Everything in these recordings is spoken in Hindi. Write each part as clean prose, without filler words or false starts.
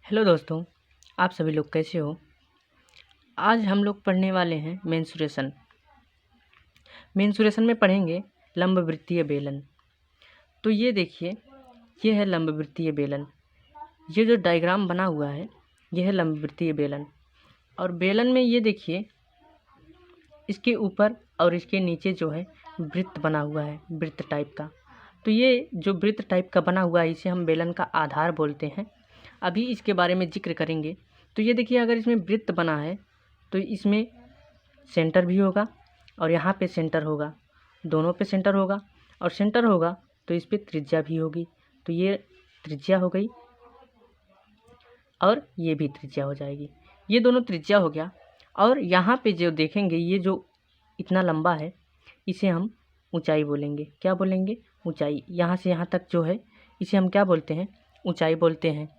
हेलो दोस्तों, आप सभी लोग कैसे हो। आज हम लोग पढ़ने वाले हैं मेंसुरेशन। मेंसुरेशन में पढ़ेंगे लंबवृत्तीय बेलन। तो ये देखिए, ये है लंबवृत्तीय बेलन। ये जो डायग्राम बना हुआ है ये है लंबवृत्तीय बेलन। और बेलन में ये देखिए, इसके ऊपर और इसके नीचे जो है वृत्त बना हुआ है, वृत्त टाइप का। तो ये जो वृत्त टाइप का बना हुआ है इसे हम बेलन का आधार बोलते हैं। अभी इसके बारे में जिक्र करेंगे। तो ये देखिए, अगर इसमें वृत्त बना है तो इसमें सेंटर भी होगा और यहाँ पे सेंटर होगा, दोनों पे सेंटर होगा। और सेंटर होगा तो इस पे त्रिज्या भी होगी। तो ये त्रिज्या हो गई और ये भी त्रिज्या हो जाएगी। ये दोनों त्रिज्या हो गया। और यहाँ पे जो देखेंगे, ये जो इतना लंबा है इसे हम ऊंचाई बोलेंगे। क्या बोलेंगे? ऊंचाई। यहाँ से यहाँ तक जो है इसे हम क्या बोलते हैं? ऊंचाई बोलते हैं।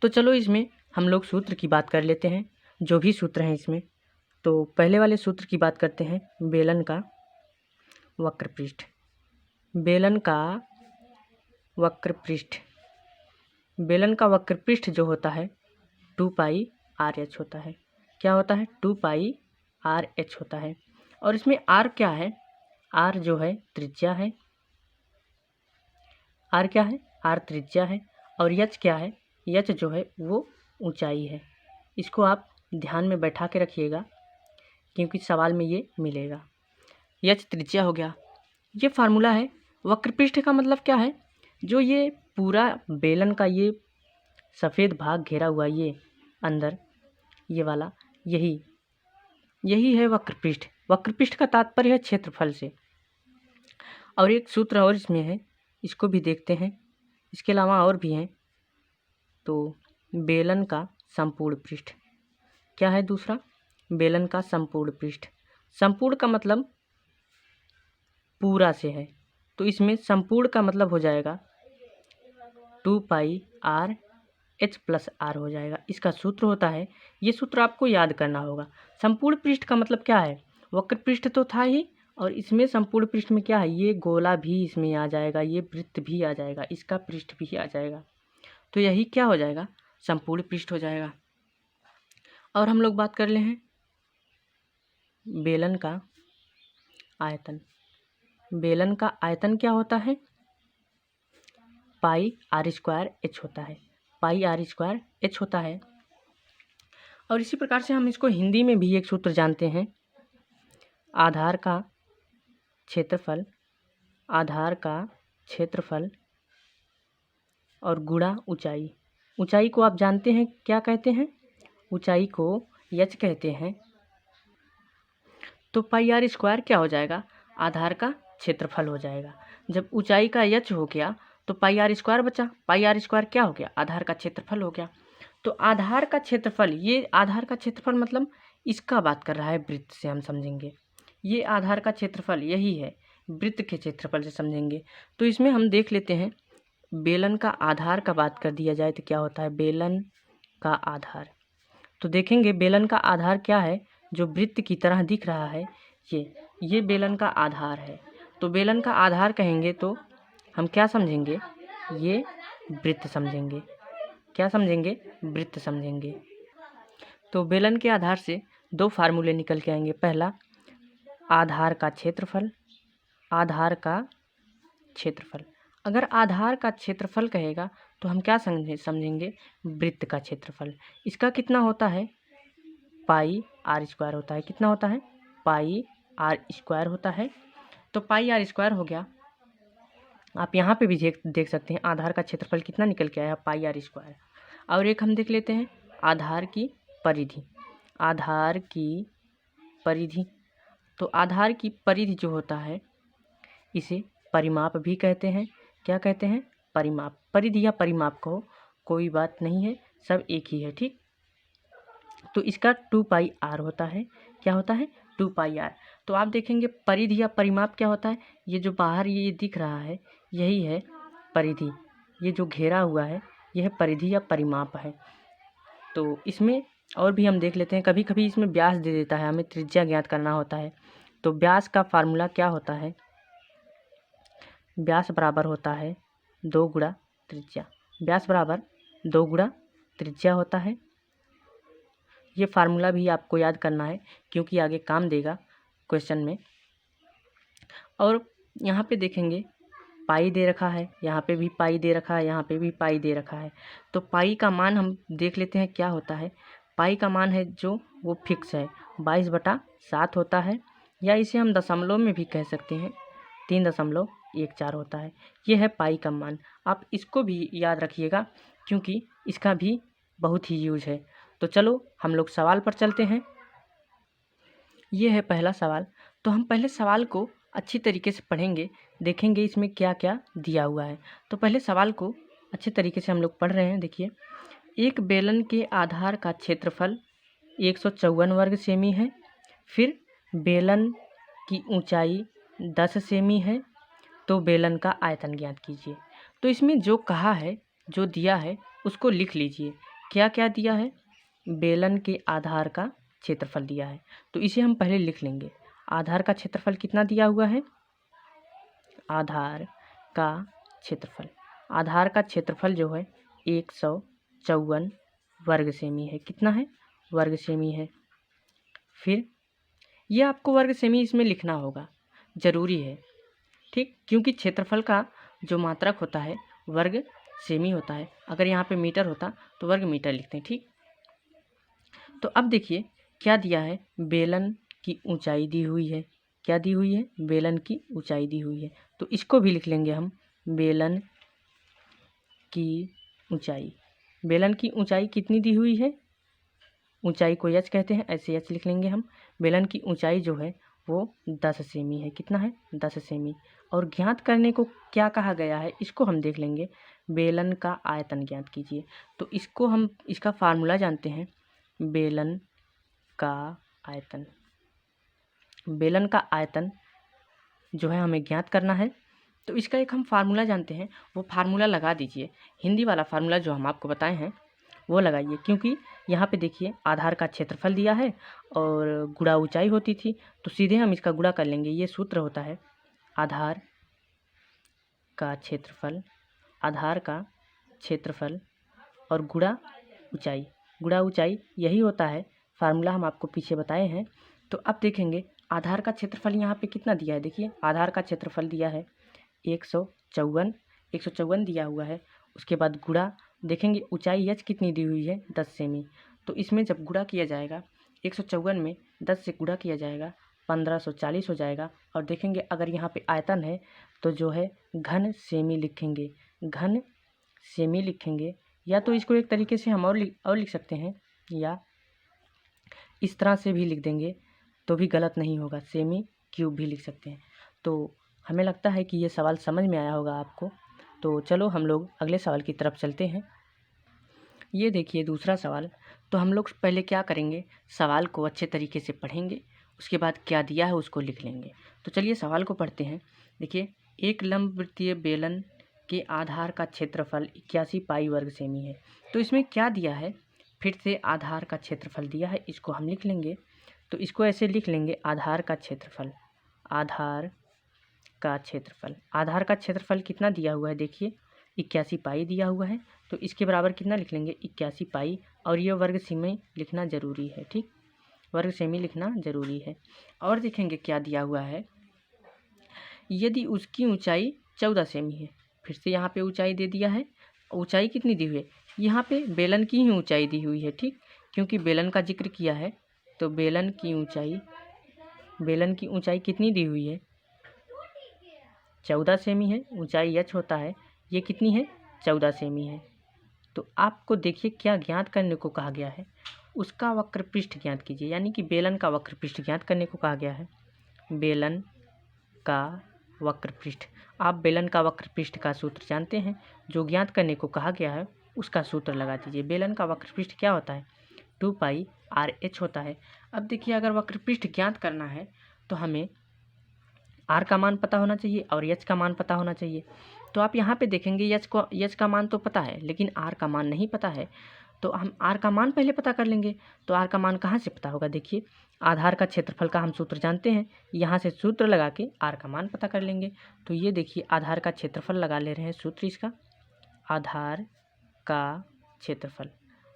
तो चलो इसमें हम लोग सूत्र की बात कर लेते हैं, जो भी सूत्र हैं इसमें। तो पहले वाले सूत्र की बात करते हैं, बेलन का वक्र पृष्ठ। बेलन का वक्र पृष्ठ, बेलन का वक्र पृष्ठ जो होता है 2πr/h होता है। क्या होता है? 2πr/h होता है। और इसमें r क्या है? r जो है त्रिज्या है। r क्या है? r त्रिज्या है। और h क्या है? h जो है वो ऊंचाई है। इसको आप ध्यान में बैठा के रखिएगा क्योंकि सवाल में ये मिलेगा। h त्रिज्या हो गया। ये फार्मूला है। वक्रपृष्ठ का मतलब क्या है? जो ये पूरा बेलन का ये सफ़ेद भाग घेरा हुआ, ये अंदर ये वाला, यही है वक्रपृष्ठ। वक्रपृष्ठ का तात्पर्य है क्षेत्रफल से। और एक सूत्र और इसमें है, इसको भी देखते हैं। इसके अलावा और भी हैं। तो बेलन का संपूर्ण पृष्ठ क्या है? दूसरा, बेलन का संपूर्ण पृष्ठ। संपूर्ण का मतलब पूरा से है, तो इसमें संपूर्ण का मतलब हो जाएगा 2πr/h+r हो जाएगा। इसका सूत्र होता है, ये सूत्र आपको याद करना होगा। संपूर्ण पृष्ठ का मतलब क्या है? वक्र पृष्ठ तो था ही, और इसमें संपूर्ण पृष्ठ में क्या है? ये गोला भी इसमें आ जाएगा, ये वृत्त भी आ जाएगा, इसका पृष्ठ भी आ जाएगा। तो यही क्या हो जाएगा? संपूर्ण पृष्ठ हो जाएगा। और हम लोग बात कर ले हैं बेलन का आयतन। बेलन का आयतन क्या होता है? πr² होता है। πr² होता है। और इसी प्रकार से हम इसको हिंदी में भी एक सूत्र जानते हैं, आधार का क्षेत्रफल, आधार का क्षेत्रफल और गुणा ऊंचाई। ऊंचाई को आप जानते हैं क्या कहते हैं? ऊंचाई को h कहते हैं। तो πr² क्या हो जाएगा? आधार का क्षेत्रफल हो जाएगा। जब ऊंचाई का h हो गया तो πr² बचा। πr² क्या हो गया? आधार का क्षेत्रफल हो गया। तो आधार का क्षेत्रफल, ये आधार का क्षेत्रफल मतलब इसका बात कर रहा है, वृत्त से हम समझेंगे। ये आधार का क्षेत्रफल यही है, वृत्त के क्षेत्रफल से समझेंगे। तो इसमें हम देख लेते हैं, बेलन का आधार का बात कर दिया जाए तो क्या होता है? बेलन का आधार। तो देखेंगे बेलन का आधार क्या है? जो वृत्त की तरह दिख रहा है, ये बेलन का आधार है। तो बेलन का आधार कहेंगे तो हम क्या समझेंगे? ये वृत्त समझेंगे। क्या समझेंगे? वृत्त समझेंगे। तो बेलन के आधार से दो फार्मूले निकल के आएंगे। पहला, आधार का क्षेत्रफल, आधार का क्षेत्रफल। अगर आधार का क्षेत्रफल कहेगा तो हम क्या समझेंगे? वृत्त का क्षेत्रफल। इसका कितना होता है? πr² होता है। कितना होता है? πr² होता है। तो πr² हो गया। आप यहाँ पे भी देख सकते हैं आधार का क्षेत्रफल कितना निकल के आया, πr²। और एक हम देख लेते हैं आधार की परिधि। आधार की परिधि, तो आधार की परिधि जो होता है इसे परिमाप भी कहते हैं। क्या कहते हैं? परिमाप। परिधि या परिमाप को कोई बात नहीं है, सब एक ही है, ठीक। तो इसका 2πr होता है। क्या होता है? 2πr। तो आप देखेंगे परिधि या परिमाप क्या होता है? ये जो बाहर ये दिख रहा है यही है परिधि। ये जो घेरा हुआ है यह परिधि या परिमाप है। तो इसमें और भी हम देख लेते हैं। कभी कभी इसमें व्यास दे देता है, हमें त्रिज्या ज्ञात करना होता है। तो व्यास का फार्मूला क्या होता है? व्यास बराबर होता है 2 गुणा त्रिज्या। व्यास बराबर 2 गुणा त्रिज्या होता है। ये फार्मूला भी आपको याद करना है क्योंकि आगे काम देगा क्वेश्चन में। और यहाँ पे देखेंगे पाई दे रखा है, यहाँ पे भी पाई दे रखा है, यहाँ पे भी पाई दे रखा है। तो पाई का मान हम देख लेते हैं क्या होता है। पाई का मान है जो वो फिक्स है, 22/7 होता है, या इसे हम दशमलव में भी कह सकते हैं, 3.14 होता है। ये है पाई का मान। आप इसको भी याद रखिएगा क्योंकि इसका भी बहुत ही यूज है। तो चलो हम लोग सवाल पर चलते हैं। ये है पहला सवाल। तो हम पहले सवाल को अच्छी तरीके से पढ़ेंगे, देखेंगे इसमें क्या क्या दिया हुआ है। तो पहले सवाल को अच्छे तरीके से हम लोग पढ़ रहे हैं। देखिए, एक बेलन के आधार का क्षेत्रफल 154 वर्ग सेमी है। फिर बेलन की ऊंचाई 10 सेमी है, तो बेलन का आयतन ज्ञात कीजिए। तो इसमें जो कहा है, जो दिया है उसको लिख लीजिए। क्या क्या दिया है? बेलन के आधार का क्षेत्रफल दिया है, तो इसे हम पहले लिख लेंगे। आधार का क्षेत्रफल कितना दिया हुआ है? आधार का क्षेत्रफल, आधार का क्षेत्रफल जो है 154 वर्ग सेमी है। कितना है? वर्ग सेमी है। फिर ये आपको वर्ग सेमी इसमें लिखना होगा, ज़रूरी है, ठीक, क्योंकि क्षेत्रफल का जो मात्रक होता है वर्ग सेमी होता है। अगर यहाँ पे मीटर होता तो वर्ग मीटर लिखते हैं, ठीक। तो अब देखिए क्या दिया है? बेलन की ऊंचाई दी हुई है। क्या दी हुई है? बेलन की ऊंचाई दी हुई है। तो इसको भी लिख लेंगे हम, बेलन की ऊंचाई। बेलन की ऊंचाई कितनी दी हुई है? ऊंचाई को एच कहते हैं, ऐसे एच लिख लेंगे हम। बेलन की ऊंचाई जो है वो 10 सेमी है। कितना है? 10 सेमी। और ज्ञात करने को क्या कहा गया है इसको हम देख लेंगे। बेलन का आयतन ज्ञात कीजिए। तो इसको हम, इसका फार्मूला जानते हैं, बेलन का आयतन। बेलन का आयतन जो है हमें ज्ञात करना है, तो इसका एक हम फार्मूला जानते हैं, वो फार्मूला लगा दीजिए। हिंदी वाला फार्मूला जो हम आपको बताए हैं वो लगाइए, क्योंकि यहाँ पे देखिए आधार का क्षेत्रफल दिया है और गुणा ऊंचाई होती थी, तो सीधे हम इसका गुणा कर लेंगे। ये सूत्र होता है आधार का क्षेत्रफल, आधार का क्षेत्रफल और गुणा ऊंचाई। गुणा ऊंचाई यही होता है, फार्मूला हम आपको पीछे बताए हैं। तो अब देखेंगे आधार का क्षेत्रफल यहाँ पे कितना दिया है। देखिए आधार का क्षेत्रफल दिया है 154 दिया हुआ है। उसके बाद गुणा देखेंगे ऊंचाई एच कितनी दी हुई है? 10 सेमी। तो इसमें जब गुणा किया जाएगा 154 में 10 से गुणा किया जाएगा 1540 हो जाएगा। और देखेंगे अगर यहाँ पे आयतन है तो जो है घन सेमी लिखेंगे, घन सेमी लिखेंगे। या तो इसको एक तरीके से हम और लिख सकते हैं, या इस तरह से भी लिख देंगे तो भी गलत नहीं होगा, सेमी क्यूब भी लिख सकते हैं। तो हमें लगता है कि ये सवाल समझ में आया होगा आपको। तो चलो हम लोग अगले सवाल की तरफ चलते हैं। ये देखिए दूसरा सवाल। तो हम लोग पहले क्या करेंगे, सवाल को अच्छे तरीके से पढ़ेंगे, उसके बाद क्या दिया है उसको लिख लेंगे। तो चलिए सवाल को पढ़ते हैं। देखिए, एक लंबवृत्तीय बेलन के आधार का क्षेत्रफल 81 पाई वर्ग सेमी है। तो इसमें क्या दिया है? फिर से आधार का क्षेत्रफल दिया है, इसको हम लिख लेंगे। तो इसको ऐसे लिख लेंगे, आधार का क्षेत्रफल, आधार का क्षेत्रफल। आधार का क्षेत्रफल कितना दिया हुआ है? देखिए 81 पाई दिया हुआ है, तो इसके बराबर कितना लिख लेंगे? 81 पाई। और ये वर्ग सेमी लिखना ज़रूरी है, ठीक, वर्ग सेमी लिखना ज़रूरी है। और देखेंगे क्या दिया हुआ है, यदि उसकी ऊंचाई 14 सेमी है। फिर से यहाँ पे ऊंचाई दे दिया है। ऊंचाई कितनी दी हुई है? यहाँ पे बेलन की ही ऊंचाई दी हुई है, ठीक, क्योंकि बेलन का जिक्र किया है। तो बेलन की ऊंचाई कितनी दी हुई है? 14 सेमी है। ऊंचाई एच होता है, ये कितनी है? 14 सेमी है। तो आपको देखिए क्या ज्ञात करने को कहा गया है, उसका वक्र पृष्ठ ज्ञात कीजिए। यानी कि बेलन का वक्र पृष्ठ ज्ञात करने को कहा गया है। बेलन का वक्र पृष्ठ, आप बेलन का वक्र पृष्ठ का सूत्र जानते हैं, जो ज्ञात करने को कहा गया है उसका सूत्र लगा दीजिए। बेलन का वक्र पृष्ठ क्या होता है? 2 पाई RH होता है। अब देखिए अगर वक्र पृष्ठ ज्ञात करना है तो हमें R का मान पता होना चाहिए और H का मान पता होना चाहिए। तो आप यहाँ पे देखेंगे H का मान तो पता है, लेकिन R का मान नहीं पता है। तो हम R का मान पहले पता कर लेंगे। तो R का मान कहाँ से पता होगा? देखिए आधार का क्षेत्रफल का हम सूत्र जानते हैं, यहाँ से सूत्र लगा के R का मान पता कर लेंगे। तो ये देखिए आधार का क्षेत्रफल लगा ले रहे हैं, सूत्र इसका, आधार का क्षेत्रफल।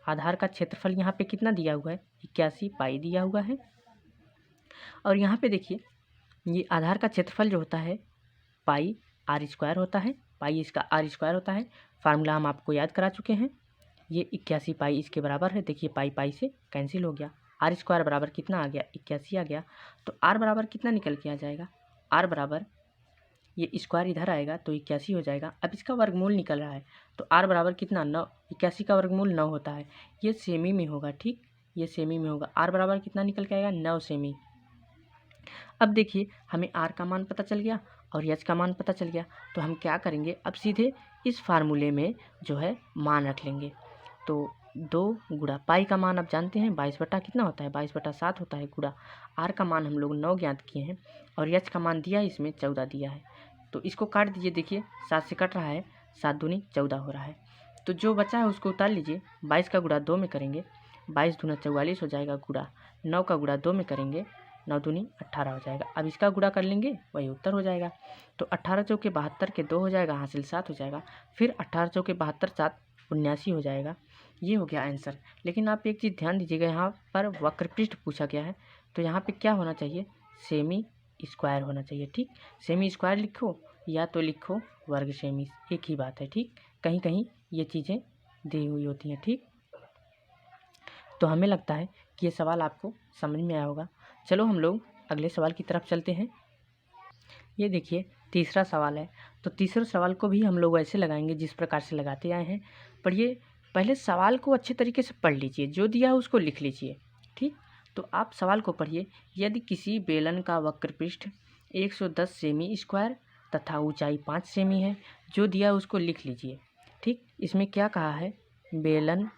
आधार का क्षेत्रफल यहाँ पे कितना दिया हुआ है, 81 पाई दिया हुआ है। और यहाँ पे देखिए ये आधार का क्षेत्रफल जो होता है पाई आर स्क्वायर होता है, पाई इसका आर स्क्वायर होता है। फार्मूला हम आपको याद करा चुके हैं। ये 81 पाई इसके बराबर है। देखिए पाई पाई से कैंसिल हो गया, आर स्क्वायर बराबर कितना आ गया, 81 आ गया। तो आर बराबर कितना निकल के आ जाएगा, आर बराबर ये स्क्वायर इधर आएगा तो 81 हो जाएगा। अब इसका वर्गमूल निकल रहा है तो आर बराबर कितना 9, 81 का वर्गमूल 9 होता है। ये सेमी में होगा, ठीक, ये सेमी में होगा। आर बराबर कितना निकल के आएगा, 9 सेमी। अब देखिए हमें आर का मान पता चल गया और एच का मान पता चल गया। तो हम क्या करेंगे, अब सीधे इस फार्मूले में जो है मान रख लेंगे। तो 2 गुणा पाई का मान आप जानते हैं 22 बटा कितना होता है, 22 बटा 7 होता है, गुणा आर का मान हम लोग 9 ज्ञात किए हैं और एच का मान दिया है इसमें 14 दिया है। तो इसको काट दीजिए, देखिए 7 से कट रहा है, 7 दूनी 14 हो रहा है। तो जो बचा है उसको उतार लीजिए, 22 का गुणा 2 में करेंगे 22 दूना 44 हो जाएगा, गुणा 9 का गुणा 2 में करेंगे 9 दूनी 18 हो जाएगा। अब इसका गुणा कर लेंगे वही उत्तर हो जाएगा। तो 18 चौके 72 के 2 हो जाएगा, हासिल 7 हो जाएगा। फिर 18 चौके 72 7 79 हो जाएगा। ये हो गया आंसर। लेकिन आप एक चीज़ ध्यान दीजिएगा, यहाँ पर वक्रपृष्ठ पूछा गया है तो यहाँ पे क्या होना चाहिए, सेमी स्क्वायर होना चाहिए, ठीक। सेमी स्क्वायर लिखो या तो लिखो वर्ग सेमी, एक ही बात है, ठीक। कहीं कहीं ये चीज़ें दी हुई होती हैं, ठीक। तो हमें लगता है कि ये सवाल आपको समझ में आया होगा। चलो हम लोग अगले सवाल की तरफ चलते हैं। ये देखिए तीसरा सवाल है। तो तीसरे सवाल को भी हम लोग ऐसे लगाएंगे जिस प्रकार से लगाते आए हैं। पर ये पहले सवाल को अच्छे तरीके से पढ़ लीजिए, जो दिया है उसको लिख लीजिए, ठीक। तो आप सवाल को पढ़िए। यदि किसी बेलन का वक्रपृष्ठ 110 सेमी स्क्वायर तथा ऊंचाई 5 सेमी है, जो दिया उसको लिख लीजिए, ठीक। इसमें क्या कहा है, बेलन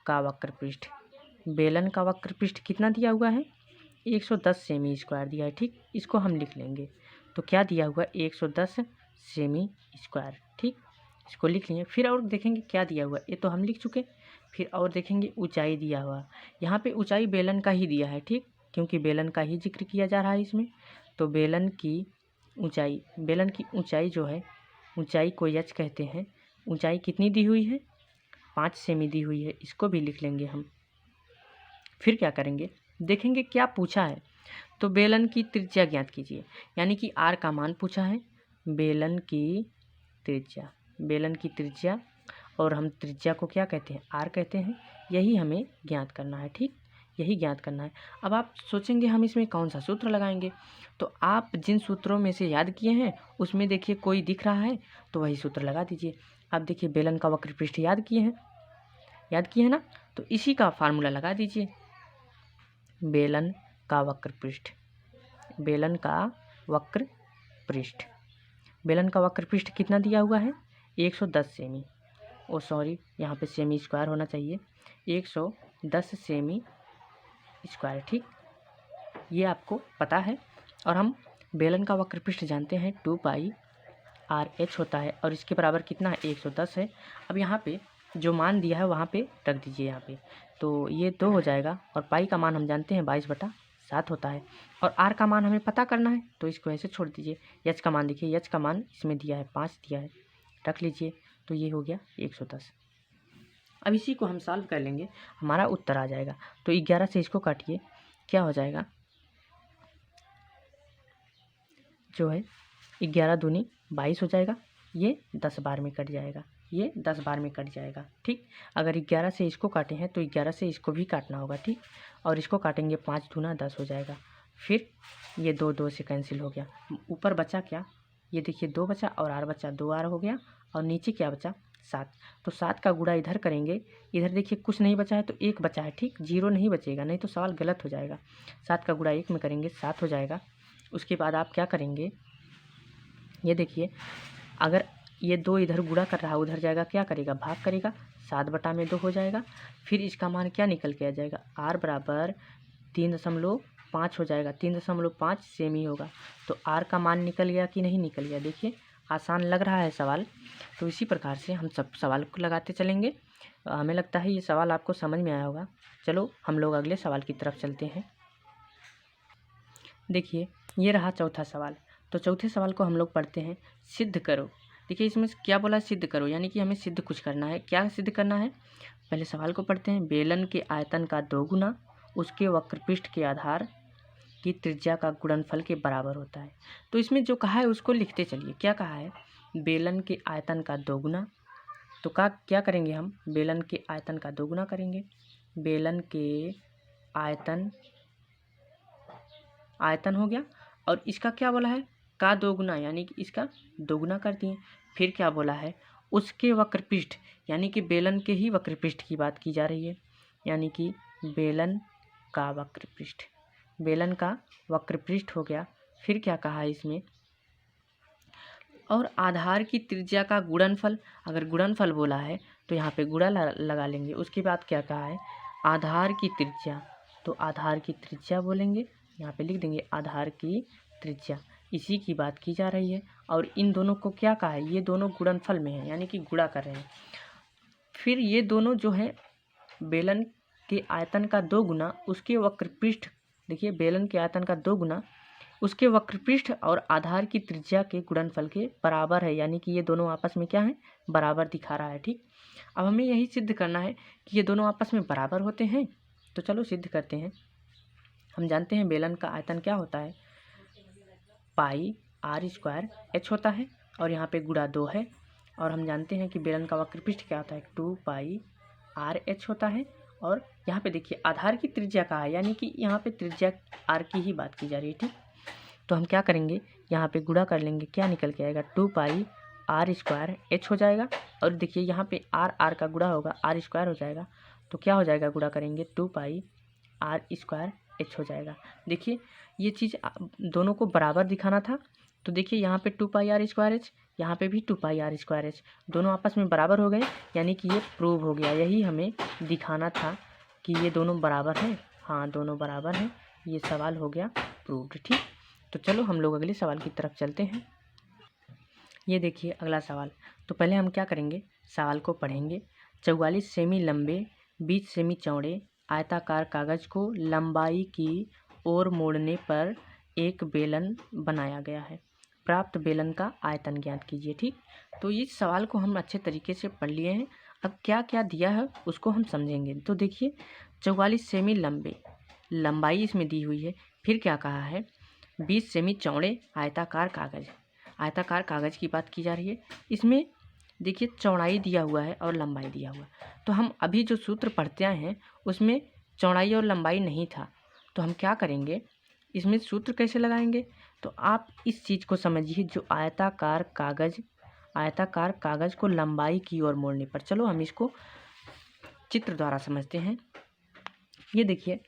का वक्रपृष्ठ, बेलन का वक्रपृष्ठ कितना दिया हुआ है, 110 सेमी स्क्वायर दिया है, ठीक। इसको हम लिख लेंगे। तो क्या दिया हुआ, 110 सेमी स्क्वायर, ठीक। इसको लिख लिए। फिर और देखेंगे क्या दिया हुआ, ये तो हम लिख चुके। फिर और देखेंगे ऊंचाई दिया हुआ, यहाँ पे ऊंचाई बेलन का ही दिया है, ठीक, क्योंकि बेलन का ही जिक्र किया जा रहा है इसमें। तो बेलन की ऊंचाई जो है, ऊंचाई को एच कहते हैं। ऊंचाई कितनी दी हुई है, 5 सेमी दी हुई है, इसको भी लिख लेंगे हम। फिर क्या करेंगे, देखेंगे क्या पूछा है। तो बेलन की त्रिज्या ज्ञात कीजिए, यानी कि आर का मान पूछा है। बेलन की त्रिज्या और हम त्रिज्या को क्या कहते हैं, आर कहते हैं। यही हमें ज्ञात करना है, ठीक, यही ज्ञात करना है। अब आप सोचेंगे हम इसमें कौन सा सूत्र लगाएंगे। तो आप जिन सूत्रों में से याद किए हैं उसमें देखिए कोई दिख रहा है तो वही सूत्र लगा दीजिए। अब देखिए बेलन का वक्रपृष्ठ याद किए हैं ना, तो इसी का फार्मूला लगा दीजिए। बेलन का वक्रपृष्ठ कितना दिया हुआ है, 110 सेमी। यहाँ पे सेमी स्क्वायर होना चाहिए, 110 सेमी स्क्वायर, ठीक। ये आपको पता है। और हम बेलन का वक्रपृष्ठ जानते हैं 2 पाई आर एच होता है और इसके बराबर कितना है, 110 है। अब यहाँ पे जो मान दिया है वहाँ पे रख दीजिए यहाँ पे, तो ये 2 हो जाएगा। और पाई का मान हम जानते हैं 22 बटा 7 होता है और आर का मान हमें पता करना है तो इसको ऐसे छोड़ दीजिए। एच का मान देखिए, एच का मान इसमें दिया है 5 दिया है, रख लीजिए। तो ये हो गया 110। अब इसी को हम सॉल्व कर लेंगे, हमारा उत्तर आ जाएगा। तो 11 से इसको काटिए, क्या हो जाएगा, जो है 11 दूनी 22 हो जाएगा। ये 10 बार में कट जाएगा, ये 10 बार में कट जाएगा, ठीक। अगर 11 से इसको काटे हैं तो 11 से इसको भी काटना होगा, ठीक। और इसको काटेंगे 5 दूना 10 हो जाएगा। फिर ये 2 से कैंसिल हो गया। ऊपर बचा क्या, ये देखिए 2 बचा और आर बचा, 2 आर हो गया। और नीचे क्या बचा, 7। तो 7 का गुणा इधर करेंगे, इधर देखिए कुछ नहीं बचा है तो 1 बचा है, ठीक। 0 नहीं बचेगा, नहीं तो सवाल गलत हो जाएगा। 7 का गुणा 1 में करेंगे 7 हो जाएगा। उसके बाद आप क्या करेंगे, ये देखिए अगर ये 2 इधर गुणा कर रहा है उधर जाएगा, क्या करेगा, भाग करेगा, 7 बटा में 2 हो जाएगा। फिर इसका मान क्या निकल के आ जाएगा, आर बराबर 3.5 हो जाएगा, 3.5 सेमी होगा। तो आर का मान निकल गया कि नहीं निकल गया, देखिए आसान लग रहा है सवाल। तो इसी प्रकार से हम सब सवाल को लगाते चलेंगे। हमें लगता है ये सवाल आपको समझ में आया होगा। चलो हम लोग अगले सवाल की तरफ चलते हैं। देखिए ये रहा चौथा सवाल। तो चौथे सवाल को हम लोग पढ़ते हैं, सिद्ध करो। देखिए इसमें क्या बोला, सिद्ध करो, यानी कि हमें सिद्ध कुछ करना है। क्या सिद्ध करना है, पहले सवाल को पढ़ते हैं। बेलन के आयतन का दोगुना उसके वक्रपृष्ठ के आधार की त्रिज्या का गुणनफल के बराबर होता है। तो इसमें जो कहा है उसको लिखते चलिए। क्या कहा है? बेलन के आयतन का दोगुना। तो क्या करेंगे हम? बेलन के आयतन का दोगुना करेंगे। बेलन के आयतन हो गया, और इसका क्या बोला है? का दोगुना, यानी कि इसका दोगुना कर दिए। फिर क्या बोला है? उसके वक्रपृष्ठ, यानी कि बेलन के ही वक्रपृष्ठ की बात की जा रही है, यानी कि बेलन का वक्रपृष्ठ हो गया। फिर क्या कहा है इसमें? और आधार की त्रिज्या का गुणनफल। अगर गुणनफल बोला है तो यहाँ पे गुणा लगा लेंगे। उसके बाद क्या कहा है? आधार की त्रिज्या। तो आधार की त्रिज्या बोलेंगे, यहाँ पे लिख देंगे आधार की त्रिज्या। इसी की बात की जा रही है। और इन दोनों को क्या कहा है? ये दोनों गुणनफल में है, यानी कि गुणा कर रहे हैं। फिर ये दोनों जो है बेलन के आयतन का 2 गुना उसके वक्रपृष्ठ, देखिए बेलन के आयतन का 2 गुना उसके वक्रपृष्ठ और आधार की त्रिज्या के गुणनफल के बराबर है, यानी कि ये दोनों आपस में क्या है? बराबर दिखा रहा है। ठीक, अब हमें यही सिद्ध करना है कि ये दोनों आपस में बराबर होते हैं। तो चलो सिद्ध करते हैं। हम जानते हैं बेलन का आयतन क्या होता है? पाई r स्क्वायर h होता है, और यहाँ पे गुणा 2 है। और हम जानते हैं कि बेलन का वक्रपृष्ठ क्या होता है? 2 पाई r h होता है। और यहाँ पे देखिए आधार की त्रिज्या का है, यानी कि यहाँ पे त्रिज्या r की ही बात की जा रही है। ठीक, तो हम क्या करेंगे? यहाँ पे गुणा कर लेंगे। क्या निकल के आएगा? 2 पाई r स्क्वायर h हो जाएगा। और देखिए यहाँ पे r का गुणा होगा, r स्क्वायर हो जाएगा। तो क्या हो जाएगा? गुणा करेंगे 2 पाई r स्क्वायर h हो जाएगा। देखिए ये चीज़ दोनों को बराबर दिखाना था। तो देखिए यहाँ पे 2 पाई r स्क्वायर h, यहाँ पे भी 2 पाई r स्क्वायर h, दोनों आपस में बराबर हो गए, यानी कि ये प्रूव हो गया। यही हमें दिखाना था कि ये दोनों बराबर हैं। हाँ, दोनों बराबर हैं। ये सवाल हो गया प्रूव्ड। ठीक, तो चलो हम लोग अगले सवाल की तरफ चलते हैं। ये देखिए अगला सवाल। तो पहले हम क्या करेंगे? सवाल को पढ़ेंगे। 44 सेमी लंबे 20 सेमी चौड़े आयताकार कागज को लंबाई की ओर मोड़ने पर एक बेलन बनाया गया है। प्राप्त बेलन का आयतन ज्ञात कीजिए। ठीक, तो इस सवाल को हम अच्छे तरीके से पढ़ लिए हैं। अब क्या क्या दिया है उसको हम समझेंगे। तो देखिए 44 सेमी लंबाई इसमें दी हुई है। फिर क्या कहा है? 20 सेमी चौड़े आयताकार कागज की बात की जा रही है। इसमें देखिए चौड़ाई दिया हुआ है और लंबाई दिया हुआ है। तो हम अभी जो सूत्र पढ़ते आए हैं उसमें चौड़ाई और लंबाई नहीं था। तो हम क्या करेंगे? इसमें सूत्र कैसे लगाएंगे? तो आप इस चीज़ को समझिए, जो आयताकार कागज को लंबाई की ओर मोड़ने पर। चलो हम इसको चित्र द्वारा समझते हैं। ये देखिए,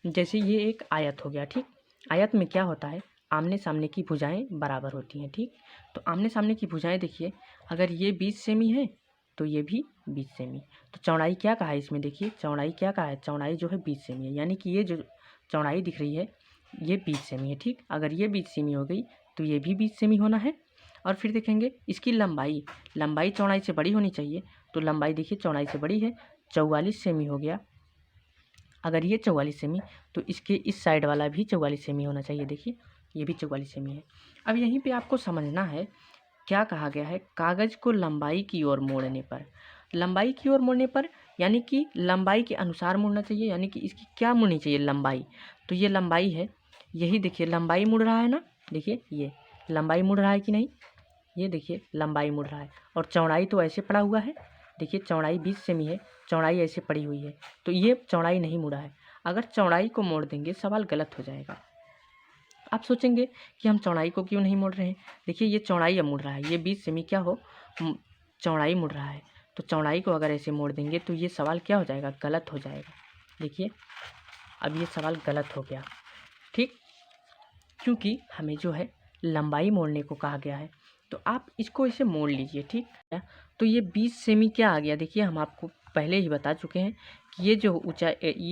जैसे ये एक आयत हो गया। ठीक, आयत में क्या होता है? आमने सामने की भुजाएं बराबर होती हैं। ठीक, तो आमने सामने की भुजाएं देखिए, अगर ये 20 सेमी है तो ये भी 20 सेमी। तो चौड़ाई क्या कहा है इसमें? देखिए चौड़ाई क्या कहा है? चौड़ाई जो है 20 सेमी है, यानी कि ये जो चौड़ाई दिख रही है ये 20 सेमी है। ठीक, अगर ये 20 सेमी हो गई तो ये भी 20 सेमी होना है। और फिर देखेंगे इसकी लंबाई चौड़ाई से बड़ी होनी चाहिए। तो लंबाई देखिए चौड़ाई से बड़ी है, 44 सेमी हो गया। अगर ये 44 सेमी तो इसके इस साइड वाला भी 44 सेमी होना चाहिए। देखिए ये भी 44 सेमी है। अब यहीं पे आपको समझना है क्या कहा गया है? कागज को लंबाई की ओर मोड़ने पर। लंबाई की ओर मोड़ने पर यानी कि लंबाई के अनुसार मुड़ना चाहिए, यानी कि इसकी क्या मुड़नी चाहिए? लंबाई। तो ये लंबाई है, यही देखिए लंबाई मुड़ रहा है ना। देखिए ये लंबाई मुड़ रहा है कि नहीं? ये देखिए लंबाई मुड़ रहा है। और चौड़ाई तो ऐसे पड़ा हुआ है। देखिए चौड़ाई 20 सेमी है, चौड़ाई ऐसे पड़ी हुई है, तो ये चौड़ाई नहीं मुड़ा है। अगर चौड़ाई को मोड़ देंगे सवाल गलत हो जाएगा। आप सोचेंगे कि हम चौड़ाई को क्यों नहीं मोड़ रहे हैं? देखिए ये चौड़ाई अब मुड़ रहा है, ये 20 सेमी क्या हो? चौड़ाई मुड़ रहा है। तो चौड़ाई को अगर ऐसे मोड़ देंगे तो ये सवाल क्या हो जाएगा? गलत हो जाएगा। देखिए अब ये सवाल गलत हो गया। ठीक, क्योंकि हमें जो है लंबाई मोड़ने को कहा गया है। तो आप इसको इसे मोड़ लीजिए। ठीक है, तो ये 20 सेमी क्या आ गया? देखिए हम आपको पहले ही बता चुके हैं कि ये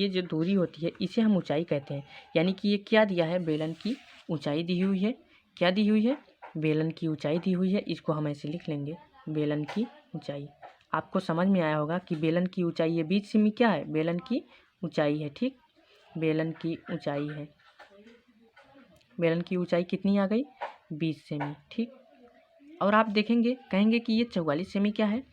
जो दूरी होती है इसे हम ऊंचाई कहते हैं। यानी कि ये क्या दिया है? बेलन की ऊंचाई दी हुई है। क्या दी हुई है? बेलन की ऊंचाई दी हुई है। इसको हम ऐसे लिख लेंगे, बेलन की ऊंचाई। आपको समझ में आया होगा कि बेलन की ऊंचाई ये 20 सेमी क्या है? बेलन की ऊंचाई है। ठीक, बेलन की ऊंचाई है। बेलन की ऊंचाई कितनी आ गई? 20 सेमी। ठीक, और आप देखेंगे कहेंगे कि ये 44 सेमी क्या है?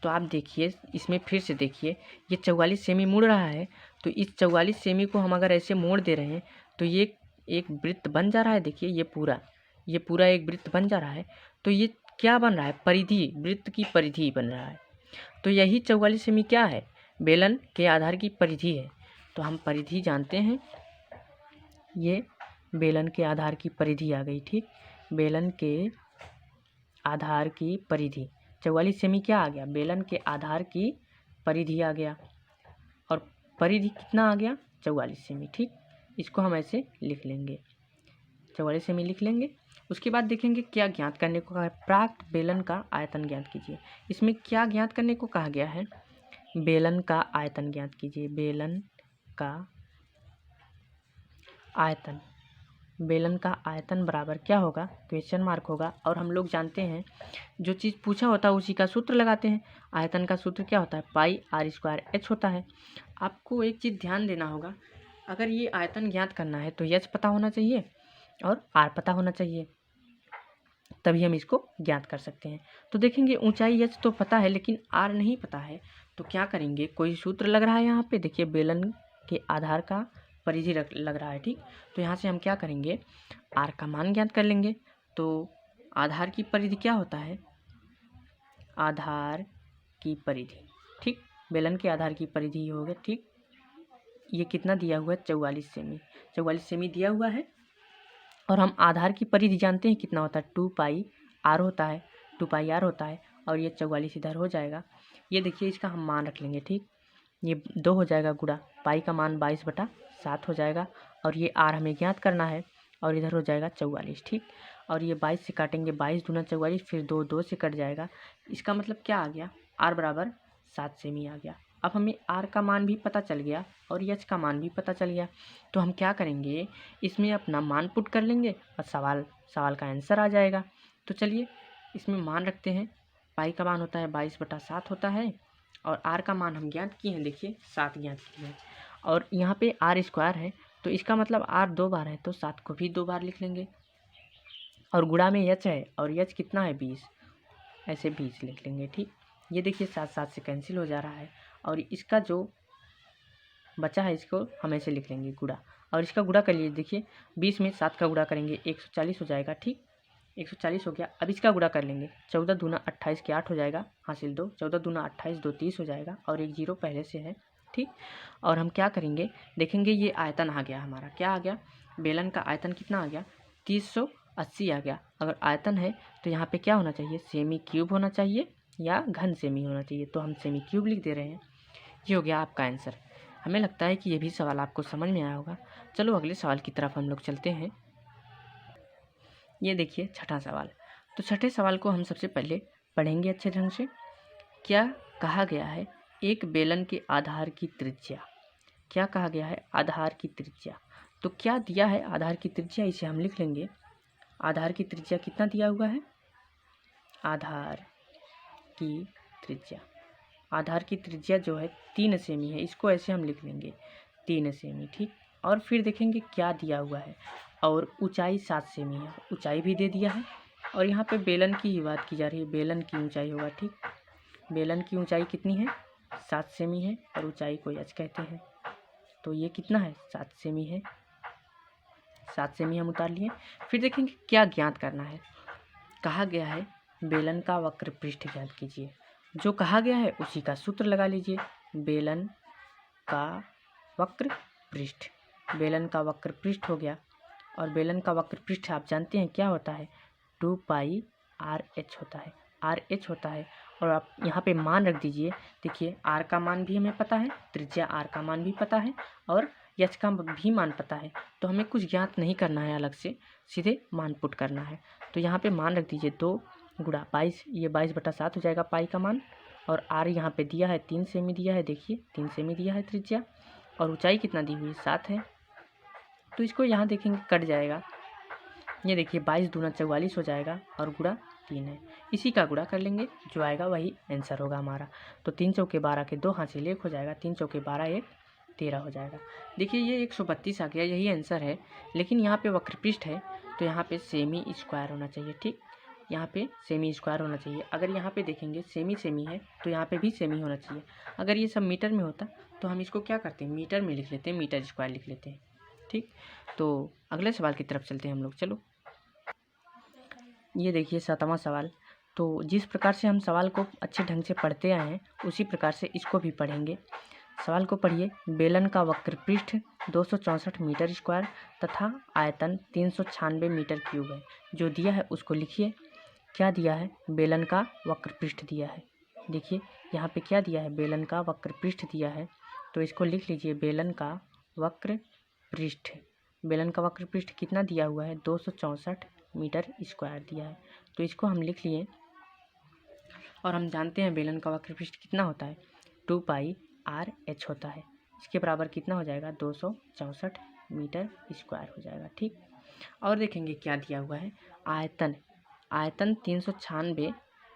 तो आप देखिए इसमें फिर से देखिए ये 44 सेमी मुड़ रहा है, तो इस 44 सेमी को हम अगर ऐसे मोड़ दे रहे हैं तो ये एक वृत्त बन जा रहा है। देखिए ये पूरा एक वृत्त बन जा रहा है। तो ये क्या बन रहा है, परिधि, वृत्त की परिधि बन रहा है। तो यही 44 सेमी क्या है, बेलन के आधार की परिधि है। तो हम परिधि जानते हैं, ये बेलन के आधार की परिधि आ गई। ठीक, बेलन के आधार की परिधि 44 सेमी क्या आ गया, बेलन के आधार की परिधि आ गया। और परिधि कितना आ गया, 44 सेमी। ठीक, इसको हम ऐसे लिख लेंगे, 44 सेमी लिख लेंगे। उसके बाद देखेंगे क्या ज्ञात करने को कहा है, प्राप्त बेलन का आयतन ज्ञात कीजिए। इसमें क्या ज्ञात करने को कहा गया है, बेलन का आयतन ज्ञात कीजिए। बेलन का आयतन, बेलन का आयतन बराबर क्या होगा, क्वेश्चन मार्क होगा। और हम लोग जानते हैं जो चीज़ पूछा होता है उसी का सूत्र लगाते हैं। आयतन का सूत्र क्या होता है, पाई आर स्क्वायर एच होता है। आपको एक चीज़ ध्यान देना होगा, अगर ये आयतन ज्ञात करना है तो एच पता होना चाहिए और आर पता होना चाहिए, तभी हम इसको ज्ञात कर सकते हैं। तो देखेंगे ऊंचाई एच तो पता है लेकिन आर नहीं पता है, तो क्या करेंगे, कोई सूत्र लग रहा है यहाँ पे। देखिए बेलन के आधार का परिधि लग रहा है। ठीक, तो यहाँ से हम क्या करेंगे, आर का मान ज्ञात कर लेंगे। तो आधार की परिधि क्या होता है, आधार की परिधि। ठीक, बेलन के आधार की परिधि हो गया। ठीक, ये कितना दिया हुआ है, 44 सेमी, 44 सेमी दिया हुआ है। और हम आधार की परिधि जानते हैं कितना होता है, 2 पाई आर होता है, 2 पाई आर होता है। और ये 44 इधर हो जाएगा। ये देखिए इसका हम मान रख लेंगे। ठीक, ये 2 हो जाएगा गुणा, पाई का मान 22/7 हो जाएगा। और ये आर हमें ज्ञात करना है, और इधर हो जाएगा 44। ठीक, और ये 22 से काटेंगे, 22 दूना 44, फिर 2 से कट जाएगा। इसका मतलब क्या आ गया, आर बराबर 7 सेमी आ गया। अब हमें आर का मान भी पता चल गया और एच का मान भी पता चल गया। तो हम क्या करेंगे, इसमें अपना मान पुट कर लेंगे और सवाल का आंसर आ जाएगा। तो चलिए इसमें मान रखते हैं, पाई का मान होता है 22/7 होता है, और आर का मान हम ज्ञात किए हैं, देखिए 7 ज्ञात किए हैं। और यहाँ पे आर स्क्वायर है, तो इसका मतलब आर 2 बार है, तो 7 को भी 2 बार लिख लेंगे। और गुणा में एच है, और एच कितना है 20, ऐसे 20 लिख लेंगे। ठीक, ये देखिए 7 से कैंसिल हो जा रहा है, और इसका जो बचा है इसको हम ऐसे लिख लेंगे गुणा। और इसका गुणा कर लीजिए, देखिए 20 में 7 का गुणा करेंगे 140 हो जाएगा। ठीक, 140 हो गया। अब इसका गुणा कर लेंगे, 14 दूना 28 के 8 हो जाएगा, हासिल 2, 14 दूना 28, 2 30 हो जाएगा, और एक 0 पहले से है। ठीक, और हम क्या करेंगे, देखेंगे ये आयतन आ गया हमारा, क्या आ गया, बेलन का आयतन कितना आ गया, 380 आ गया। अगर आयतन है तो यहाँ पे क्या होना चाहिए, सेमी क्यूब होना चाहिए या घन सेमी होना चाहिए, तो हम सेमी क्यूब लिख दे रहे हैं। ये हो गया आपका आंसर। हमें लगता है कि ये भी सवाल आपको समझ में आया होगा। चलो अगले सवाल की तरफ हम लोग चलते हैं। ये देखिए छठा सवाल। तो छठे सवाल को हम सबसे पहले पढ़ेंगे अच्छे ढंग से। क्या कहा गया है, एक बेलन के आधार की त्रिज्या, क्या कहा गया है, आधार की त्रिज्या। तो क्या दिया है आधार की त्रिज्या, इसे हम लिख लेंगे। आधार की त्रिज्या कितना दिया हुआ है, आधार की त्रिज्या, आधार की त्रिज्या जो है 3 सेमी है, इसको ऐसे हम लिख लेंगे 3 सेमी। ठीक, और फिर देखेंगे क्या दिया हुआ है, और ऊंचाई 7 सेमी है, ऊंचाई भी दे दिया है। और यहाँ पे बेलन की ही बात की जा रही है, बेलन की ऊंचाई होगा। ठीक, बेलन की ऊंचाई कितनी है, 7 सेमी है, और ऊंचाई को एच कहते हैं। तो ये कितना है, 7 सेमी है, 7 सेमी हम उतार लिए। फिर देखेंगे क्या ज्ञात करना है, कहा गया है बेलन का वक्र पृष्ठ ज्ञात कीजिए। जो कहा गया है उसी का सूत्र लगा लीजिए, बेलन का वक्र पृष्ठ, बेलन का वक्र पृष्ठ हो गया। और बेलन का वक्र पृष्ठ आप जानते हैं क्या होता है, 2 पाई आर एच होता है, आर एच होता है। और आप यहाँ पे मान रख दीजिए, देखिए आर का मान भी हमें पता है, त्रिज्या आर का मान भी पता है, और एच का भी मान पता है। तो हमें कुछ ज्ञात नहीं करना है अलग से, सीधे मान पुट करना है। तो यहाँ पे मान रख दीजिए 2 गुणा 22, ये 22/7 हो जाएगा पाई का मान। और आर यहाँ पे दिया है 3 सेमी दिया है, देखिए 3 सेमी दिया है त्रिज्या, और ऊंचाई कितना दी हुई, 7 है। तो इसको यहाँ देखेंगे कट जाएगा, ये देखिए 22 दूना 44 हो जाएगा, और गुणा 3 है, इसी का गुणा कर लेंगे, जो आएगा वही आंसर होगा हमारा। तो 3 चौके 12 के 2 हासिल 1 हो जाएगा, 3 चौके 12 1 13 हो जाएगा। देखिए ये 132 आ गया, यही आंसर है। लेकिन यहाँ पे वक्रपृष्ठ है तो यहाँ पे सेमी स्क्वायर होना चाहिए। ठीक, यहाँ पे सेमी स्क्वायर होना चाहिए। अगर यहाँ पे देखेंगे सेमी सेमी है तो यहाँ पे भी सेमी होना चाहिए। अगर ये सब मीटर में होता तो हम इसको क्या करते हैं, मीटर में लिख लेते हैं, मीटर स्क्वायर लिख लेते हैं। ठीक, तो अगले सवाल की तरफ चलते हैं हम लोग। चलो, ये देखिए 7वां सवाल। तो जिस प्रकार से हम सवाल को अच्छे ढंग से पढ़ते आए हैं उसी प्रकार से इसको भी पढ़ेंगे। सवाल को पढ़िए। बेलन का वक्र पृष्ठ 264 मीटर स्क्वायर तथा आयतन 396 मीटर क्यूब है। जो दिया है उसको लिखिए। क्या दिया है, बेलन का वक्र पृष्ठ दिया है। देखिए यहाँ पे क्या दिया है, बेलन का वक्र पृष्ठ दिया है, तो इसको लिख लीजिए। बेलन का वक्र पृष्ठ, बेलन का वक्र पृष्ठ कितना दिया हुआ है, 264 मीटर स्क्वायर दिया है, तो इसको हम लिख लिए। और हम जानते हैं बेलन का वक्र पृष्ठ कितना होता है, 2πr/h होता है। इसके बराबर कितना हो जाएगा, 264 मीटर स्क्वायर हो जाएगा। ठीक, और देखेंगे क्या दिया हुआ है, आयतन 396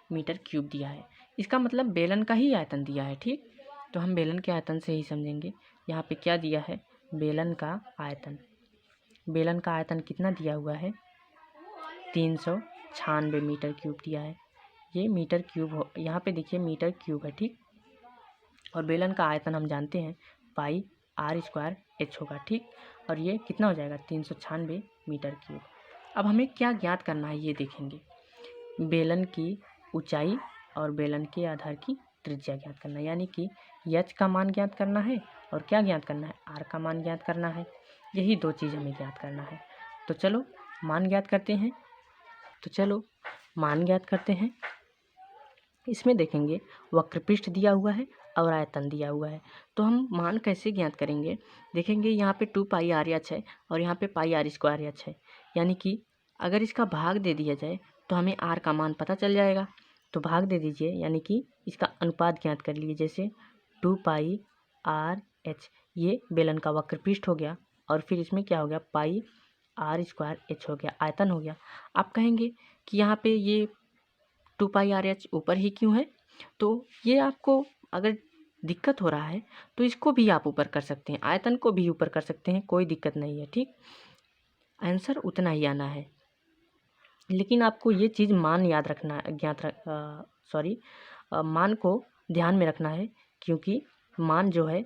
मीटर क्यूब दिया है। इसका मतलब बेलन का ही आयतन दिया है। ठीक, तो हम बेलन के आयतन से ही समझेंगे। यहाँ पे क्या दिया है, बेलन का आयतन, बेलन का आयतन कितना दिया हुआ है, 396 मीटर क्यूब दिया है। ये मीटर क्यूब हो, यहाँ पे देखिए मीटर क्यूब है। ठीक, और बेलन का आयतन हम जानते हैं πr² होगा। ठीक, और ये कितना हो जाएगा, 396 मीटर क्यूब। अब हमें क्या ज्ञात करना है ये देखेंगे। बेलन की ऊंचाई और बेलन के आधार की त्रिज्या ज्ञात करना है, यानी कि h का मान ज्ञात करना है और क्या ज्ञात करना है, r का मान ज्ञात करना है। यही दो चीज़ हमें ज्ञात करना है। तो चलो मान ज्ञात करते हैं। इसमें देखेंगे वक्रपृष्ठ दिया हुआ है और आयतन दिया हुआ है, तो हम मान कैसे ज्ञात करेंगे। देखेंगे यहाँ पे 2πr/h है और यहाँ पे πr² है, यानी कि अगर इसका भाग दे दिया जाए तो हमें r का मान पता चल जाएगा। तो भाग दे दीजिए, यानी कि इसका अनुपात ज्ञात कर लीजिए। जैसे 2πr/h, ये बेलन का वक्रपृष्ठ हो गया और फिर इसमें क्या हो गया, πr² हो गया, आयतन हो गया। आप कहेंगे कि यहाँ पे ये 2πr/h ऊपर ही क्यों है, तो ये आपको अगर दिक्कत हो रहा है तो इसको भी आप ऊपर कर सकते हैं, आयतन को भी ऊपर कर सकते हैं, कोई दिक्कत नहीं है। ठीक, आंसर उतना ही आना है, लेकिन आपको ये चीज़ मान याद रखना, मान को ध्यान में रखना है, क्योंकि मान जो है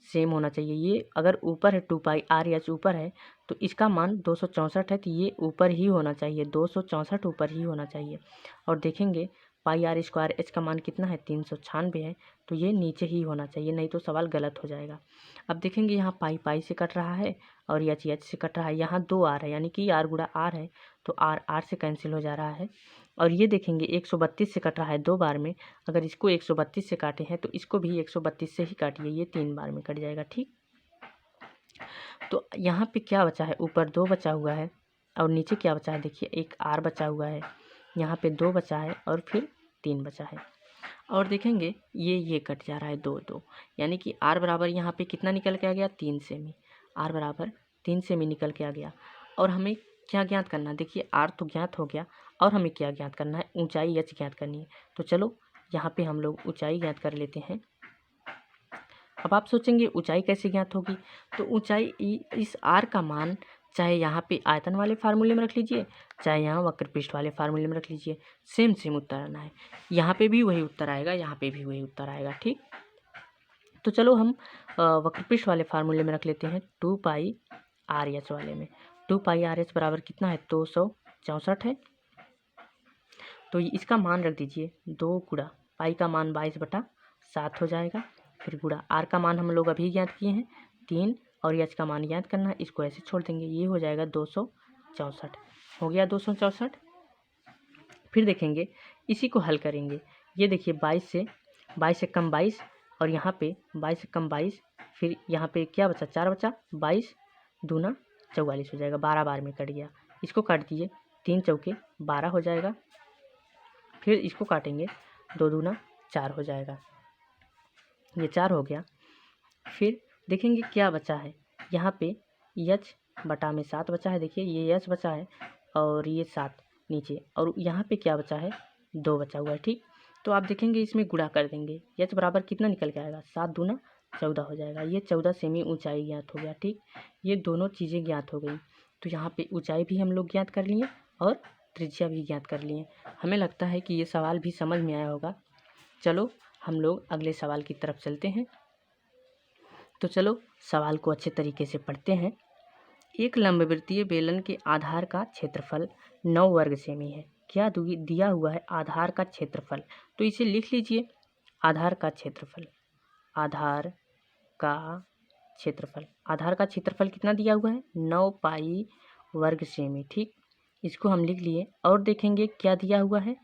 सेम होना चाहिए। ये अगर ऊपर है 2πr/h ऊपर है तो इसका मान 264 है, तो ये ऊपर ही होना चाहिए, 264 ऊपर ही होना चाहिए। और देखेंगे πr² का मान कितना है, 396 है, तो ये नीचे ही होना चाहिए, नहीं तो सवाल गलत हो जाएगा। अब देखेंगे यहाँ पाई से कट रहा है और h से कट रहा है, यहाँ 2 r है, यानी कि r गुणा r है, तो r से कैंसिल हो जा रहा है। और ये देखेंगे 132 से कट रहा है 2 बार में, अगर इसको 132 से काटे हैं तो इसको भी 132 से ही काटिए, ये 3 बार में कट जाएगा। ठीक, तो यहाँ पे क्या बचा है, ऊपर 2 बचा हुआ है और नीचे क्या बचा है, देखिए एक r बचा हुआ है, यहाँ पे 2 बचा है और फिर 3 बचा है। और देखेंगे ये कट जा रहा है 2, यानी कि r बराबर यहाँ पे कितना निकल के आ गया, 3 सेमी, r बराबर 3 सेमी निकल के आ गया। और हमें क्या ज्ञात करना, देखिए r तो ज्ञात हो गया और हमें क्या ज्ञात करना है, ऊंचाई h ज्ञात करनी है। तो चलो यहाँ पे हम लोग ऊंचाई ज्ञात कर लेते हैं। अब आप सोचेंगे ऊंचाई कैसे ज्ञात होगी, तो ऊंचाई इस r का मान चाहे यहाँ पे आयतन वाले फार्मूले में रख लीजिए, चाहे यहाँ वक्रपृष्ठ वाले फार्मूले में रख लीजिए, सेम उत्तर आना है। यहाँ पे भी वही उत्तर आएगा, यहाँ पे भी वही उत्तर आएगा। ठीक, तो चलो हम वक्रपृष्ठ वाले फार्मूले में रख लेते हैं, 2πr/h वाले में। 2πr/h बराबर कितना है, 264 है, तो इसका मान रख दीजिए 2 गुणा पाई का मान 22/7 हो जाएगा, फिर गुणा r का मान हम लोग अभी ज्ञात किए हैं 3 और h का मान ज्ञात करना है, इसको ऐसे छोड़ देंगे, ये हो जाएगा 264, हो गया 264। फिर देखेंगे इसी को हल करेंगे। ये देखिए 22 से कम 22 और यहाँ पे 22 से कम 22, फिर यहाँ पे क्या बचा, 4 बचा, 22 दूना 44 हो जाएगा, 12 बार में कट गया। इसको काट दीजिए, 3 चौके 12 हो जाएगा, फिर इसको काटेंगे, 2 दूना 4 हो जाएगा, ये 4 हो गया। फिर देखेंगे क्या बचा है, यहाँ पे h बटा में 7 बचा है, देखिए ये h बचा है और ये 7 नीचे, और यहाँ पे क्या बचा है, 2 बचा हुआ है। ठीक, तो आप देखेंगे इसमें गुणा कर देंगे, h बराबर कितना निकल के आएगा, 7 दूना 14 हो जाएगा, ये 14 सेमी ऊंचाई ज्ञात हो गया। ठीक, ये दोनों चीज़ें ज्ञात हो गई, तो यहाँ पे ऊंचाई भी हम लोग ज्ञात कर लिए और त्रिज्या भी ज्ञात कर लिए। हमें लगता है कि ये सवाल भी समझ में आया होगा। चलो हम लोग अगले सवाल की तरफ चलते हैं। तो चलो सवाल को अच्छे तरीके से पढ़ते हैं। एक लंबवृत्तीय बेलन के आधार का क्षेत्रफल 9 वर्ग सेमी है। क्या दिया हुआ है? आधार का क्षेत्रफल। तो इसे लिख लीजिए, आधार का क्षेत्रफल। आधार का क्षेत्रफल, आधार का क्षेत्रफल कितना दिया हुआ है? 9 पाई वर्ग सेमी। ठीक, इसको हम लिख लिए। और देखेंगे क्या दिया हुआ है,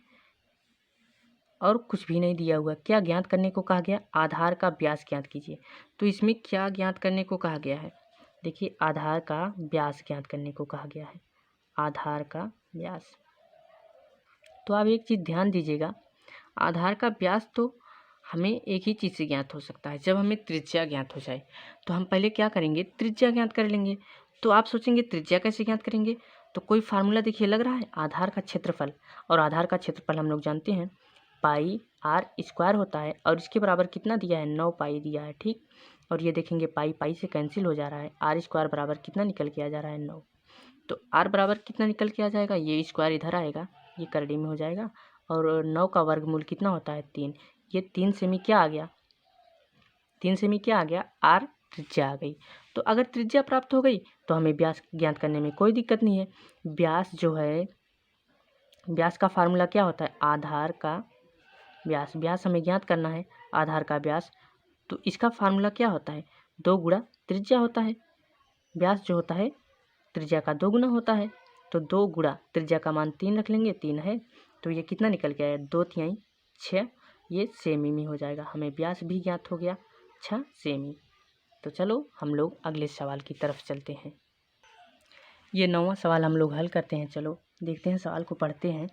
और कुछ भी नहीं दिया हुआ। क्या ज्ञात करने को कहा गया? आधार का व्यास ज्ञात कीजिए। तो इसमें क्या ज्ञात करने को कहा गया है? देखिए, आधार का व्यास ज्ञात करने को कहा गया है, आधार का व्यास। तो आप एक चीज़ ध्यान दीजिएगा, आधार का व्यास तो हमें एक ही चीज़ से ज्ञात हो सकता है, जब हमें त्रिज्या ज्ञात हो जाए। तो हम पहले क्या करेंगे? त्रिज्या ज्ञात कर लेंगे। तो आप सोचेंगे त्रिज्या कैसे ज्ञात करेंगे? तो कोई फार्मूला देखिए लग रहा है, आधार का क्षेत्रफल। और आधार का क्षेत्रफल हम लोग जानते हैं पाई आर स्क्वायर होता है, और इसके बराबर कितना दिया है? 9 पाई दिया है। ठीक, और ये देखेंगे पाई पाई से कैंसिल हो जा रहा है, आर स्क्वायर बराबर कितना निकल के आ जा रहा है? 9। तो आर बराबर कितना निकल के आ जाएगा? ये स्क्वायर इधर आएगा, ये करड़ी में हो जाएगा, और 9 का वर्गमूल कितना होता है? 3। ये 3 सेमी क्या आ गया? 3 सेमी क्या आ गया? आर त्रिज्या आ गई। तो अगर त्रिज्या प्राप्त हो गई तो हमें व्यास ज्ञात करने में कोई दिक्कत नहीं है। व्यास जो है, व्यास का फार्मूला क्या होता है? आधार का व्यास। व्यास हमें ज्ञात करना है, आधार का व्यास। तो इसका फार्मूला क्या होता है? 2 गुणा त्रिज्या होता है। व्यास जो होता है त्रिज्या का 2 गुना होता है। तो 2 गुणा त्रिज्या का मान 3 रख लेंगे, 3 है। तो ये कितना निकल के आया? 2 तिहाई 6। ये सेमी में हो जाएगा। हमें व्यास भी ज्ञात हो गया, 6 सेमी। तो चलो हम लोग अगले सवाल की तरफ चलते हैं। ये 9वां सवाल हम लोग हल करते हैं। चलो देखते हैं, सवाल को पढ़ते हैं।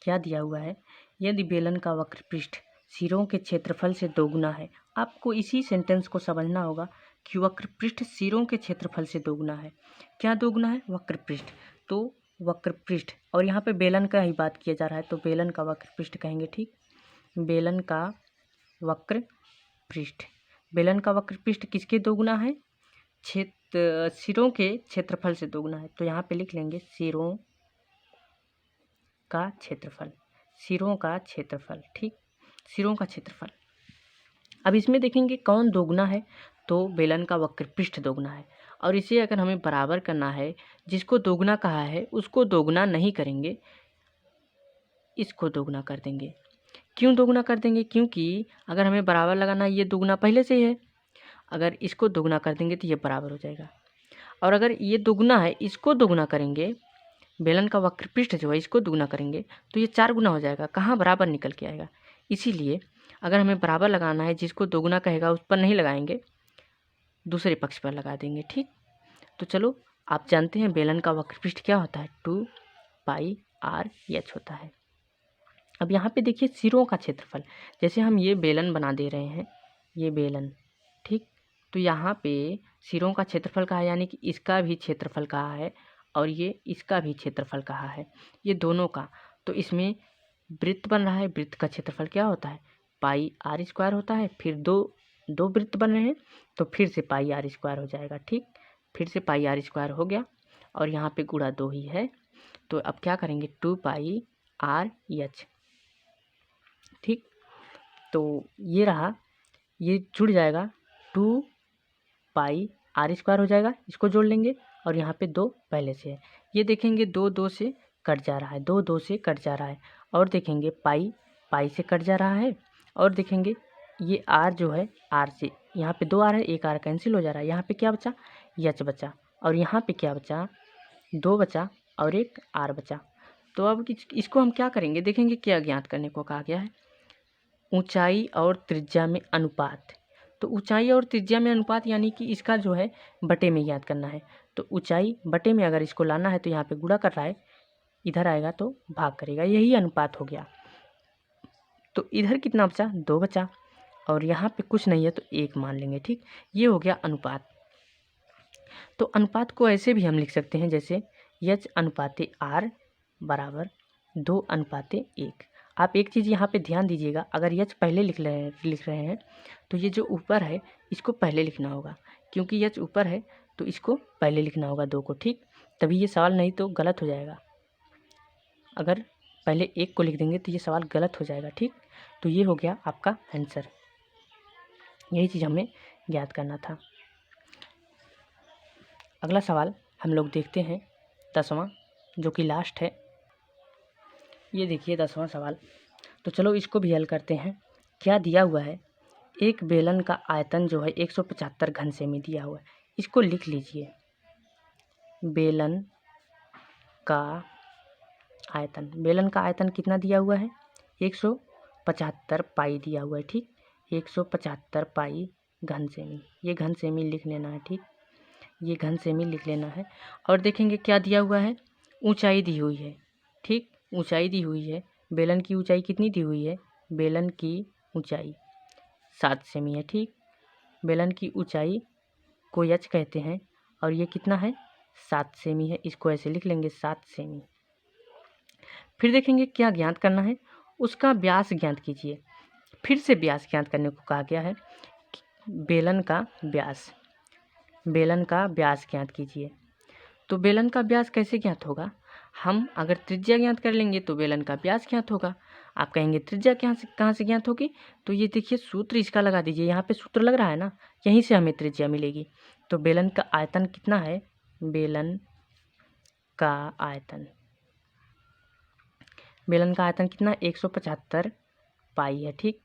क्या दिया हुआ है? यदि बेलन का वक्र पृष्ठ सिरों के क्षेत्रफल से 2 गुना है। आपको इसी सेंटेंस को समझना होगा कि वक्र पृष्ठ सिरों के क्षेत्रफल से 2 गुना है। क्या 2 गुना है? वक्र पृष्ठ। तो वक्र पृष्ठ, और यहाँ पे बेलन का ही बात किया जा रहा है, तो बेलन का वक्र पृष्ठ कहेंगे। ठीक, बेलन का वक्र पृष्ठ। बेलन का वक्र पृष्ठ किसके 2 गुना है? सिरों के क्षेत्रफल से 2 गुना है। तो यहाँ पे लिख लेंगे सिरों का क्षेत्रफल, सिरों का क्षेत्रफल। ठीक, सिरों का क्षेत्रफल। अब इसमें देखेंगे कौन 2 गुना है? तो बेलन का वक्र पृष्ठ 2 गुना है। और इसे अगर हमें बराबर करना है, जिसको 2 गुना कहा है उसको 2 गुना नहीं करेंगे, इसको 2 गुना कर देंगे। क्यों 2 गुना कर देंगे? क्योंकि अगर हमें बराबर लगाना है, ये 2 गुना पहले से ही है। अगर इसको 2 गुना कर देंगे तो ये बराबर हो जाएगा। और अगर ये 2 गुना है, इसको 2 गुना करेंगे, बेलन का वक्र पृष्ठ जो है इसको 2 गुना करेंगे तो ये 4 गुना हो जाएगा। कहाँ बराबर निकल के आएगा? इसीलिए अगर हमें बराबर लगाना है, जिसको 2 गुना कहेगा उस पर नहीं लगाएंगे, दूसरे पक्ष पर लगा देंगे। ठीक, तो चलो आप जानते हैं बेलन का वक्र पृष्ठ क्या होता है? 2 पाई आर एच होता है। अब यहाँ पे देखिए सिरों का क्षेत्रफल, जैसे हम ये बेलन बना दे रहे हैं, ये बेलन। ठीक, तो यहाँ पे सिरों का क्षेत्रफल कहा है, यानी कि इसका भी क्षेत्रफल कहा है और ये इसका भी क्षेत्रफल कहा है, ये दोनों का। तो इसमें वृत्त बन रहा है, वृत्त का क्षेत्रफल क्या होता है? पाई आर स्क्वायर होता है। फिर दो वृत्त बन रहे हैं तो फिर से पाई आर स्क्वायर हो जाएगा। ठीक, फिर से पाई आर स्क्वायर हो गया, और यहाँ पे गुणा 2 ही है। तो अब क्या करेंगे? 2 पाई आर एच। ठीक, तो ये रहा, ये जुड़ जाएगा, 2 पाई आर स्क्वायर हो जाएगा, इसको जोड़ लेंगे, और यहाँ पे 2 पहले से है। ये देखेंगे 2 2 से कट जा रहा है, 2 2 से कट जा रहा है। और देखेंगे पाई पाई से कट जा रहा है। और देखेंगे ये आर जो है, आर से यहाँ पे 2 आर है, एक आर कैंसिल हो जा रहा है। यहाँ पे क्या बचा? एच बचा। और यहाँ पे क्या बचा? 2 बचा और एक आर बचा। तो अब इसको हम क्या करेंगे? देखेंगे क्या ज्ञात करने को कहा गया है? ऊंचाई और त्रिज्या में अनुपात। तो ऊंचाई और त्रिज्या में अनुपात यानी कि इसका जो है बटे में ज्ञात करना है। तो ऊंचाई बटे में अगर इसको लाना है तो यहाँ पे गुणा कर रहा है, इधर आएगा तो भाग करेगा, यही अनुपात हो गया। तो इधर कितना बचा? 2 बचा, और यहाँ पे कुछ नहीं है तो 1 मान लेंगे। ठीक, ये हो गया अनुपात। तो अनुपात को ऐसे भी हम लिख सकते हैं, जैसे एच अनुपाते आर बराबर 2 अनुपाते 1। आप एक चीज़ यहाँ पे ध्यान दीजिएगा, अगर एच पहले लिख रहे हैं तो ये जो ऊपर है इसको पहले लिखना होगा, क्योंकि एच ऊपर है तो इसको पहले लिखना होगा 2 को। ठीक, तभी ये सवाल, नहीं तो गलत हो जाएगा। अगर पहले 1 को लिख देंगे तो ये सवाल गलत हो जाएगा, ठीक। तो ये हो गया आपका आंसर, यही चीज़ हमें ज्ञात करना था। अगला सवाल हम लोग देखते हैं 10वां, जो कि लास्ट है। ये देखिए 10वां सवाल। तो चलो इसको भी हल करते हैं। क्या दिया हुआ है, एक बेलन का आयतन जो है 175 घन सेमी दिया हुआ है। इसको लिख लीजिए, बेलन का आयतन। बेलन का आयतन कितना दिया हुआ है, 175 पाई दिया हुआ है, ठीक। 175 पाई घन सेमी, ये घन सेमी लिख लेना है, ठीक। ये घन सेमी लिख लेना है। और देखेंगे क्या दिया हुआ है, ऊंचाई दी हुई है, ठीक। ऊंचाई दी हुई है, बेलन की ऊंचाई कितनी दी हुई है, बेलन की ऊंचाई 7 सेमी है, ठीक। बेलन की ऊंचाई को एच कहते हैं और ये कितना है, 7 सेमी है। इसको ऐसे लिख लेंगे, 7 सेमी। फिर देखेंगे क्या ज्ञात करना है, उसका व्यास ज्ञात कीजिए। फिर से व्यास ज्ञात करने को कहा गया है, बेलन का व्यास। बेलन का व्यास ज्ञात कीजिए। तो बेलन का व्यास कैसे ज्ञात होगा, हम अगर त्रिज्या ज्ञात कर लेंगे तो बेलन का व्यास ज्ञात होगा। आप कहेंगे त्रिज्या कहाँ से ज्ञात होगी, तो ये देखिए सूत्र इसका लगा दीजिए, यहाँ पे सूत्र लग रहा है ना, यहीं से हमें त्रिज्या मिलेगी। तो बेलन का आयतन कितना है, बेलन का आयतन, बेलन का आयतन कितना, 175 पाई है, ठीक।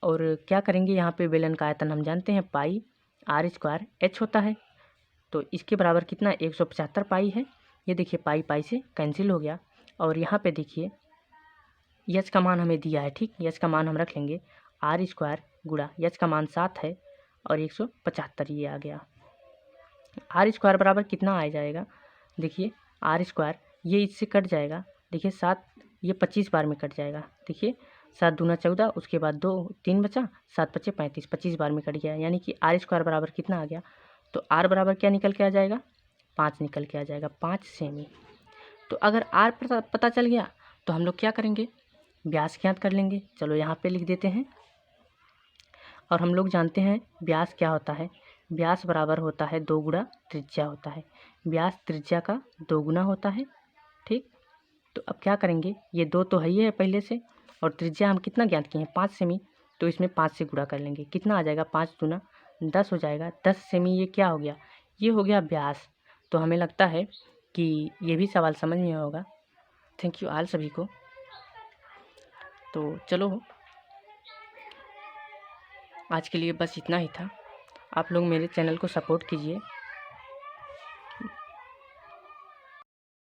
और क्या करेंगे, यहाँ पे बेलन का आयतन हम जानते हैं पाई r² h होता है। तो इसके बराबर कितना, 175 पाई है। ये देखिए पाई पाई से कैंसिल हो गया। और यहाँ पे देखिए यच का मान हमें दिया है, ठीक। यच का मान हम रख लेंगे r² गुणा यच का मान 7 है और 175 ये आ गया। r² बराबर कितना आ जाएगा, देखिए r², ये इससे कट जाएगा, देखिए 7, ये 25 बार में कट जाएगा। देखिए 7 दूना 14, उसके बाद 2 3 बचा, 7 पचे 35, 25 बार में कट गया, यानी कि r² बराबर कितना आ गया। तो r बराबर क्या निकल के आ जाएगा, 5 निकल के आ जाएगा, 5 सेमी। तो अगर r पता चल गया तो हम लोग क्या करेंगे, व्यास ज्ञात कर लेंगे। चलो यहाँ पे लिख देते हैं। और हम लोग जानते हैं व्यास क्या होता है, व्यास बराबर होता है 2 गुणा त्रिज्या होता है। व्यास त्रिज्या का 2 गुना होता है, ठीक। तो अब क्या करेंगे, ये 2 तो है ही है पहले से, और त्रिज्या हम कितना ज्ञात किए हैं, 5 सेमी। तो इसमें 5 से गुणा कर लेंगे, कितना आ जाएगा, 5 दूना 10 हो जाएगा, 10 सेमी। ये क्या हो गया, ये हो गया व्यास। तो हमें लगता है कि ये भी सवाल समझ में होगा। थैंक यू ऑल सभी को। तो चलो आज के लिए बस इतना ही था। आप लोग मेरे चैनल को सपोर्ट कीजिए।